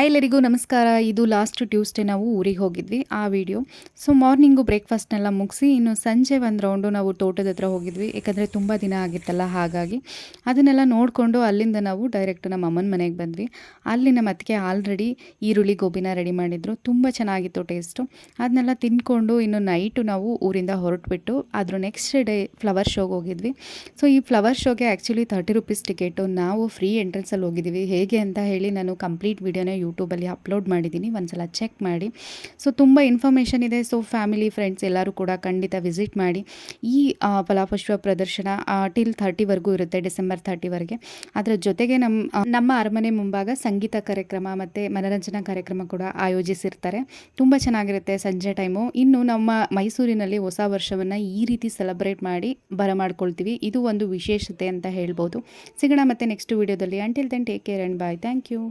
Hi ಎಲ್ಲರಿಗೂ ನಮಸ್ಕಾರ. ಇದು ಲಾಸ್ಟ್ ಟ್ಯೂಸ್ಡೇ ನಾವು ಊರಿಗೆ ಹೋಗಿದ್ವಿ ಆ ವಿಡಿಯೋ. ಸೊ ಮಾರ್ನಿಂಗು ಬ್ರೇಕ್ಫಾಸ್ಟ್ನೆಲ್ಲ ಮುಗಿಸಿ ಇನ್ನು ಸಂಜೆ ಒಂದು ರೌಂಡು ನಾವು ತೋಟದ ಹತ್ರ ಹೋಗಿದ್ವಿ. ಯಾಕಂದರೆ ತುಂಬ ದಿನ ಆಗಿತ್ತಲ್ಲ, ಹಾಗಾಗಿ ಅದನ್ನೆಲ್ಲ ನೋಡಿಕೊಂಡು ಅಲ್ಲಿಂದ ನಾವು ಡೈರೆಕ್ಟ್ ನಮ್ಮ ಅಮ್ಮನ ಮನೆಗೆ ಬಂದ್ವಿ. ಅಲ್ಲಿ ನಮ್ಮ ಅತ್ತಿಗೆ ಆಲ್ರೆಡಿ ಈರುಳ್ಳಿ ಗೋಬಿನ ರೆಡಿ ಮಾಡಿದರು. ತುಂಬ ಚೆನ್ನಾಗಿತ್ತು ಟೇಸ್ಟು. ಅದನ್ನೆಲ್ಲ ತಿಂದ್ಕೊಂಡು ಇನ್ನು ನೈಟು ನಾವು ಊರಿಂದ ಹೊರಟುಬಿಟ್ಟು ಅದ್ರ ನೆಕ್ಸ್ಟ್ ಡೇ ಫ್ಲವರ್ ಶೋಗೆ ಹೋಗಿದ್ವಿ. ಸೊ ಈ ಫ್ಲವರ್ ಶೋಗೆ ಆ್ಯಕ್ಚುಲಿ 30 ರೂಪೀಸ್ ಟಿಕೆಟು. ನಾವು ಫ್ರೀ ಎಂಟ್ರೆನ್ಸಲ್ಲಿ ಹೋಗಿದ್ದೀವಿ. ಹೇಗೆ ಅಂತ ಹೇಳಿ ನಾನು ಕಂಪ್ಲೀಟ್ ವಿಡಿಯೋನ ಯೂಟ್ಯೂಬಲ್ಲಿ ಅಪ್ಲೋಡ್ ಮಾಡಿದ್ದೀನಿ, ಒಂದ್ಸಲ ಚೆಕ್ ಮಾಡಿ. ಸೊ ತುಂಬ ಇನ್ಫಾರ್ಮೇಷನ್ ಇದೆ. ಸೊ ಫ್ಯಾಮಿಲಿ ಫ್ರೆಂಡ್ಸ್ ಎಲ್ಲರೂ ಕೂಡ ಖಂಡಿತ ವಿಸಿಟ್ ಮಾಡಿ. ಈ ಫಲಪುಷ್ಪ ಪ್ರದರ್ಶನ ಟಿಲ್ 30ವರೆಗೂ ಇರುತ್ತೆ, ಡಿಸೆಂಬರ್ 30ವರೆಗೆ. ಅದರ ಜೊತೆಗೆ ನಮ್ಮ ಅರಮನೆ ಮುಂಭಾಗ ಸಂಗೀತ ಕಾರ್ಯಕ್ರಮ ಮತ್ತು ಮನರಂಜನಾ ಕಾರ್ಯಕ್ರಮ ಕೂಡ ಆಯೋಜಿಸಿರ್ತಾರೆ. ತುಂಬ ಚೆನ್ನಾಗಿರುತ್ತೆ ಸಂಜೆ ಟೈಮು. ಇನ್ನು ನಮ್ಮ ಮೈಸೂರಿನಲ್ಲಿ ಹೊಸ ವರ್ಷವನ್ನು ಈ ರೀತಿ ಸೆಲೆಬ್ರೇಟ್ ಮಾಡಿ ಬರಮಾಡ್ಕೊಳ್ತೀವಿ. ಇದು ಒಂದು ವಿಶೇಷತೆ ಅಂತ ಹೇಳ್ಬೋದು. ಸಿಗೋಣ ಮತ್ತೆ ನೆಕ್ಸ್ಟ್ ವಿಡಿಯೋದಲ್ಲಿ. Until then take care and bye. Thank you.